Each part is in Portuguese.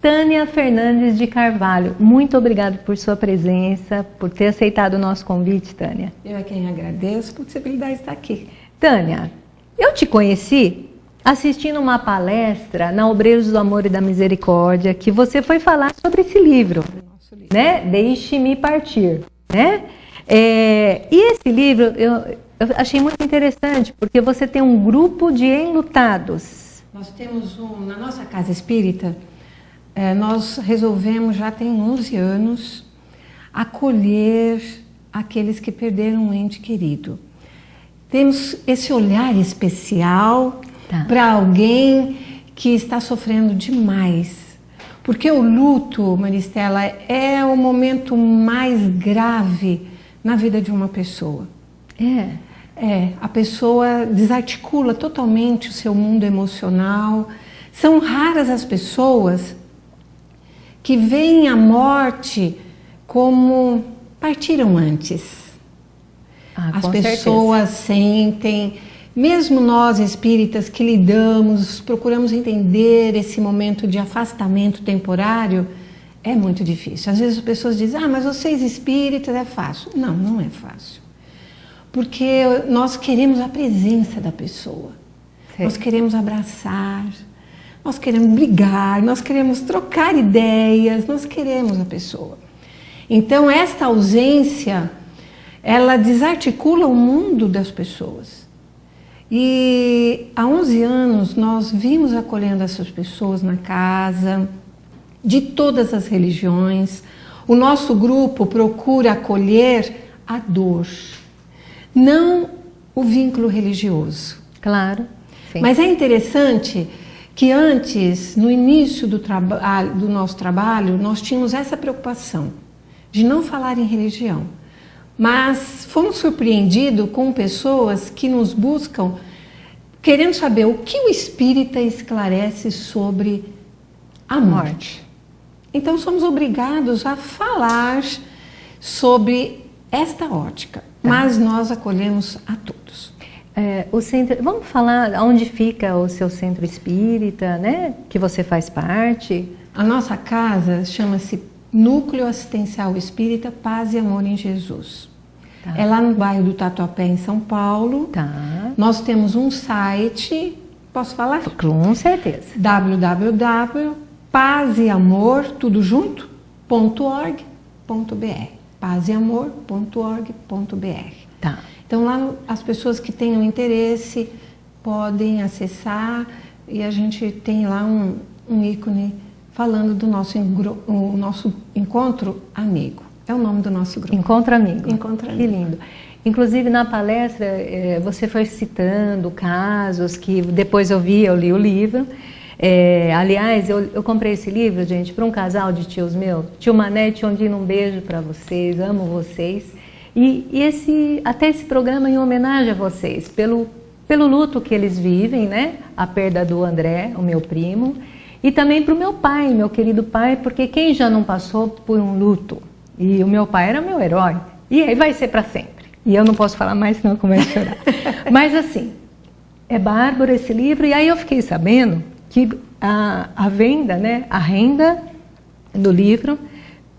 Tânia Fernandes de Carvalho, muito obrigada por sua presença, por ter aceitado o nosso convite, Tânia. Eu é quem agradeço por a possibilidade de estar aqui. Tânia, eu te conheci assistindo uma palestra na Obreiros do Amor e da Misericórdia, que você foi falar sobre esse livro, né? Deixe-me partir, né? E esse livro eu achei muito interessante, porque você tem um grupo de enlutados. Nós temos na nossa casa espírita, nós resolvemos, já tem 11 anos, acolher aqueles que perderam um ente querido. Temos esse olhar especial para alguém que está sofrendo demais. Porque o luto, Maristela, é o momento mais grave na vida de uma pessoa. A pessoa desarticula totalmente o seu mundo emocional. São raras as pessoas que veem a morte como partiram antes. As pessoas sentem, mesmo nós espíritas que lidamos, procuramos entender esse momento de afastamento temporário, é muito difícil. Às vezes as pessoas dizem, mas vocês espíritas é fácil. Não, não é fácil. Porque nós queremos a presença da pessoa. Nós queremos abraçar, nós queremos brigar, nós queremos trocar ideias, nós queremos a pessoa. Então esta ausência, ela desarticula o mundo das pessoas. E há 11 anos nós vimos acolhendo essas pessoas na casa, de todas as religiões. O nosso grupo procura acolher a dor, não o vínculo religioso. Claro. Sim. Mas é interessante que antes, no início do nosso trabalho, nós tínhamos essa preocupação de não falar em religião. Mas fomos surpreendidos com pessoas que nos buscam querendo saber o que o espírita esclarece sobre a morte. Então somos obrigados a falar sobre esta ótica, mas nós acolhemos a todos. Vamos falar onde fica o seu centro espírita, né? Que você faz parte. A nossa casa chama-se Núcleo Assistencial Espírita Paz e Amor em Jesus. É lá no bairro do Tatuapé, em São Paulo. Nós temos um site, posso falar? Com certeza. www.pazeamor.org.br pazeamor.org.br. Então lá as pessoas que tenham interesse podem acessar e a gente tem lá um ícone falando do nosso Encontro Amigo. É o nome do nosso grupo. Encontro Amigo. Encontro Amigo. Que lindo. Inclusive na palestra você foi citando casos que depois eu li o livro. Aliás, eu comprei esse livro, gente, para um casal de tios meus. Tio Mané e tio Ondino, um beijo para vocês, amo vocês. E até esse programa em homenagem a vocês, pelo luto que eles vivem, né? A perda do André, o meu primo. E também para o meu pai, meu querido pai, porque quem já não passou por um luto? E o meu pai era meu herói. E aí vai ser para sempre. E eu não posso falar mais, senão eu começo a chorar. Mas assim, é bárbaro esse livro. E aí eu fiquei sabendo que a venda, né? A renda do livro,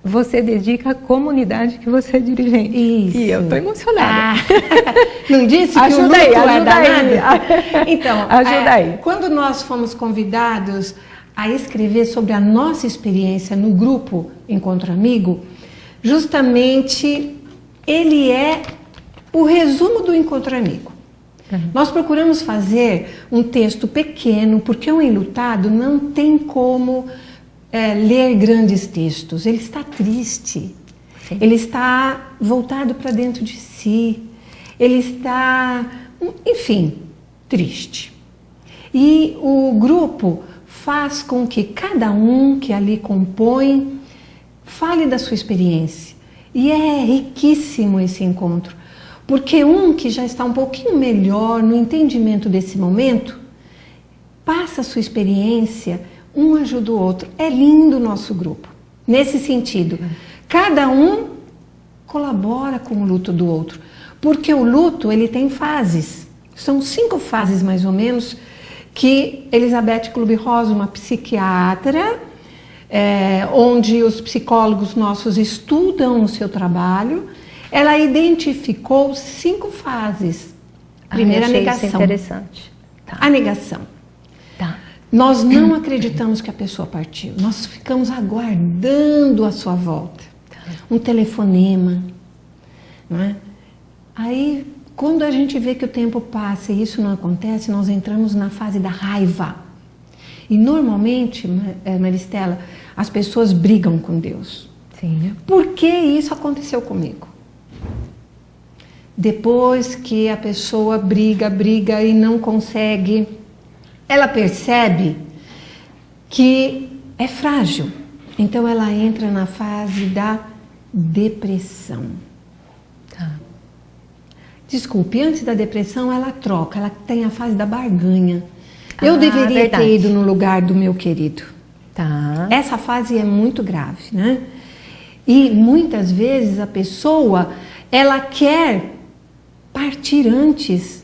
você dedica à comunidade que você é dirigente. Isso. E eu estou emocionada. Não disse que ajuda o luto aí. Então, ajuda aí. Quando nós fomos convidados a escrever sobre a nossa experiência no grupo Encontro Amigo, justamente ele é o resumo do Encontro Amigo. Nós procuramos fazer um texto pequeno, porque o enlutado não tem como ler grandes textos. Ele está triste, ele está voltado para dentro de si, ele está, enfim, triste. E o grupo faz com que cada um que ali compõe fale da sua experiência. E é riquíssimo esse encontro, porque um que já está um pouquinho melhor no entendimento desse momento, passa a sua experiência, um ajuda o outro. É lindo o nosso grupo, nesse sentido. Cada um colabora com o luto do outro, porque o luto ele tem fases. São 5 fases mais ou menos, que Elizabeth Kubler-Ross, uma psiquiatra, onde os psicólogos nossos estudam o seu trabalho, ela identificou 5 fases. Primeira, a negação. Isso interessante. Tá. A negação. Tá. Nós não acreditamos que a pessoa partiu. Nós ficamos aguardando a sua volta. Tá. Um telefonema. Não é? Aí, quando a gente vê que o tempo passa e isso não acontece, nós entramos na fase da raiva. E normalmente, Maristela, as pessoas brigam com Deus. Sim. Por que isso aconteceu comigo? Depois que a pessoa briga e não consegue, ela percebe que é frágil. Então ela entra na fase da depressão. Tá. Desculpe, antes da depressão ela troca, ela tem a fase da barganha. Eu deveria verdade. ter ido no lugar do meu querido. Tá. Essa fase é muito grave, né? E muitas vezes a pessoa, ela quer partir antes,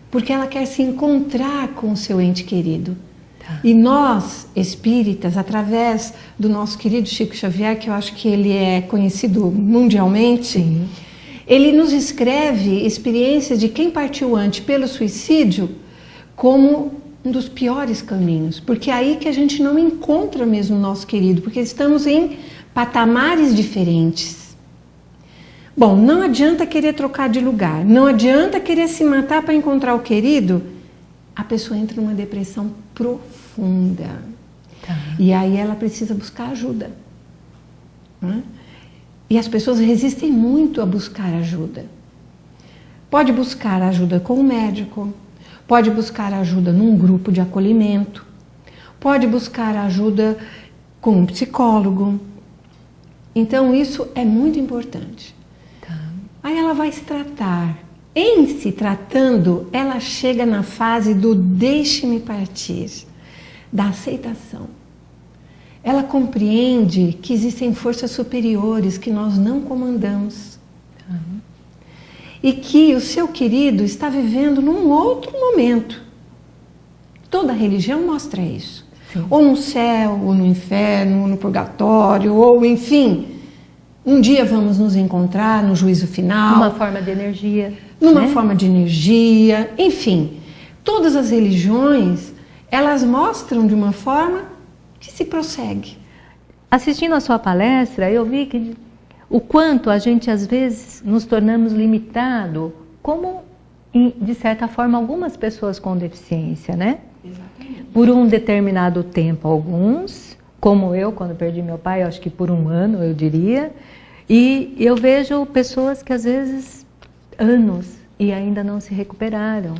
porque ela quer se encontrar com o seu ente querido. Tá. E nós, espíritas, através do nosso querido Chico Xavier, que eu acho que ele é conhecido mundialmente, Sim. ele nos escreve experiências de quem partiu antes pelo suicídio como um dos piores caminhos, porque é aí que a gente não encontra mesmo o nosso querido, porque estamos em patamares diferentes. Bom, não adianta querer trocar de lugar, não adianta querer se matar para encontrar o querido, a pessoa entra numa depressão profunda. Tá. E aí ela precisa buscar ajuda. Né? E as pessoas resistem muito a buscar ajuda. Pode buscar ajuda com um médico, pode buscar ajuda num grupo de acolhimento, pode buscar ajuda com um psicólogo. Então isso é muito importante. Tá. Aí ela vai se tratar. Em se tratando, ela chega na fase do deixe-me partir, da aceitação. Ela compreende que existem forças superiores que nós não comandamos. E que o seu querido está vivendo num outro momento. Toda religião mostra isso. Sim. Ou no céu, ou no inferno, ou no purgatório, ou enfim. Um dia vamos nos encontrar no juízo final. Uma forma de energia. Numa forma de energia, enfim. Todas as religiões, elas mostram de uma forma que se prossegue. Assistindo a sua palestra, eu vi que o quanto a gente às vezes nos tornamos limitados, como de certa forma algumas pessoas com deficiência, né? Exatamente. Por um determinado tempo, alguns, como eu quando perdi meu pai, acho que por 1 ano eu diria, e eu vejo pessoas que às vezes anos e ainda não se recuperaram,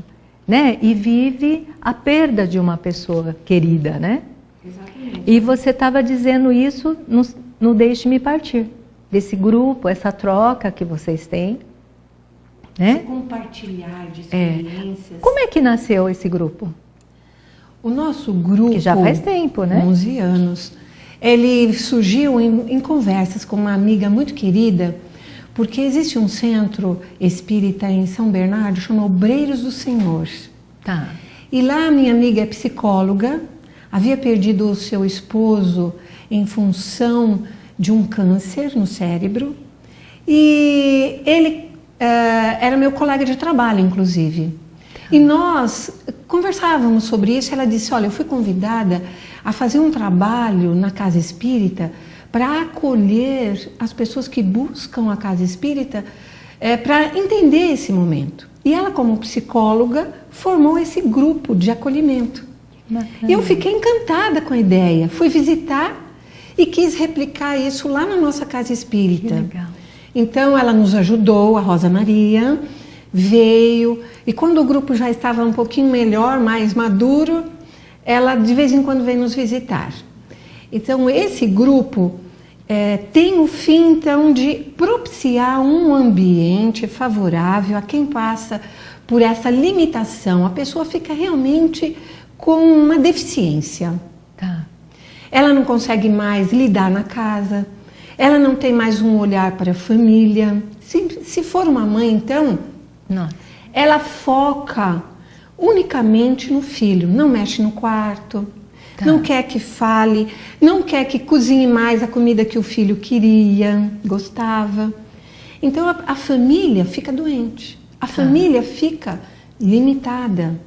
né? E vive a perda de uma pessoa querida, né? Exatamente. E você estava dizendo isso no Deixe-me Partir, desse grupo, essa troca que vocês têm, né? Compartilhar de experiências. Como é que nasceu esse grupo? O nosso grupo, Que já faz tempo, né? 11 anos, ele surgiu em conversas com uma amiga muito querida, porque existe um centro espírita em São Bernardo, chamado Obreiros do Senhor. Tá. E lá minha amiga é psicóloga, havia perdido o seu esposo em função de um câncer no cérebro, e ele era meu colega de trabalho, inclusive. E nós conversávamos sobre isso. Ela disse: olha, eu fui convidada a fazer um trabalho na casa espírita para acolher as pessoas que buscam a casa espírita, para entender esse momento. E ela, como psicóloga, formou esse grupo de acolhimento. Bacana. E eu fiquei encantada com a ideia. Fui visitar e quis replicar isso lá na nossa casa espírita. Que legal. Então ela nos ajudou, a Rosa Maria veio, e quando o grupo já estava um pouquinho melhor, mais maduro, ela de vez em quando vem nos visitar. Então esse grupo tem o fim então de propiciar um ambiente favorável a quem passa por essa limitação. A pessoa fica realmente com uma deficiência. Tá. Ela não consegue mais lidar na casa, ela não tem mais um olhar para a família. Se for uma mãe, então, Nossa. ela foca unicamente no filho, não mexe no quarto, não quer que fale, não quer que cozinhe mais a comida que o filho queria, gostava. Então a família fica doente, a família fica limitada.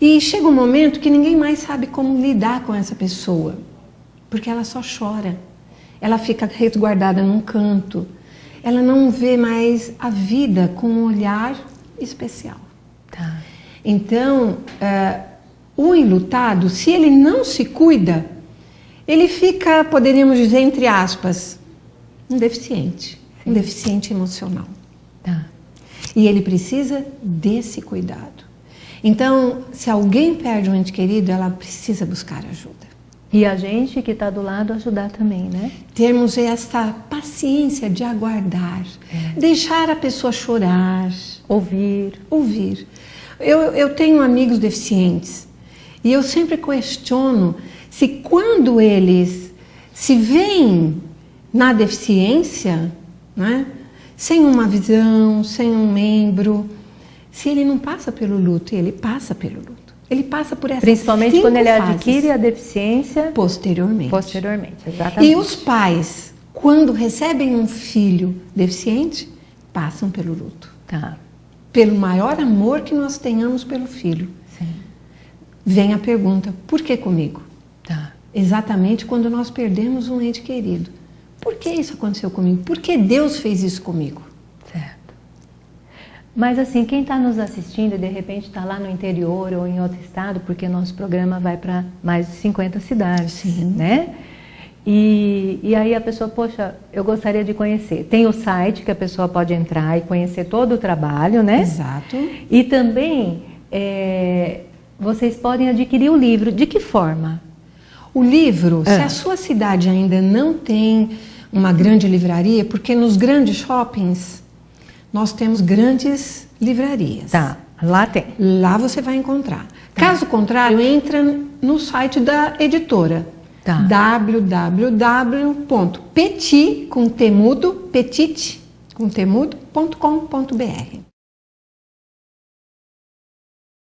E chega um momento que ninguém mais sabe como lidar com essa pessoa, porque ela só chora, ela fica resguardada num canto, ela não vê mais a vida com um olhar especial. Então, o enlutado, se ele não se cuida, ele fica, poderíamos dizer, entre aspas, um deficiente emocional. E ele precisa desse cuidado. Então, se alguém perde um ente querido, ela precisa buscar ajuda. E a gente que está do lado ajudar também, né? Termos essa paciência de aguardar, deixar a pessoa chorar. Ouvir. Eu tenho amigos deficientes e eu sempre questiono se quando eles se veem na deficiência, né, sem uma visão, sem um membro, se ele não passa pelo luto. E ele passa pelo luto. Ele passa por essas Principalmente quando ele fases. adquire a deficiência Posteriormente, exatamente. E os pais, quando recebem um filho deficiente, passam pelo luto. Pelo maior amor que nós tenhamos pelo filho. Sim. Vem a pergunta, por que comigo? Exatamente quando nós perdemos um ente querido. Por que isso aconteceu comigo? Por que Deus fez isso comigo? Certo. Mas assim, quem está nos assistindo e de repente está lá no interior ou em outro estado, porque nosso programa vai para mais de 50 cidades, né? E aí a pessoa, poxa, eu gostaria de conhecer. Tem o site que a pessoa pode entrar e conhecer todo o trabalho, né? Exato. E também vocês podem adquirir o livro. De que forma? O livro, se a sua cidade ainda não tem uma grande livraria, porque nos grandes shoppings nós temos grandes livrarias. Lá tem. Lá você vai encontrar. Caso contrário, entra no site da editora. www.petit.com.br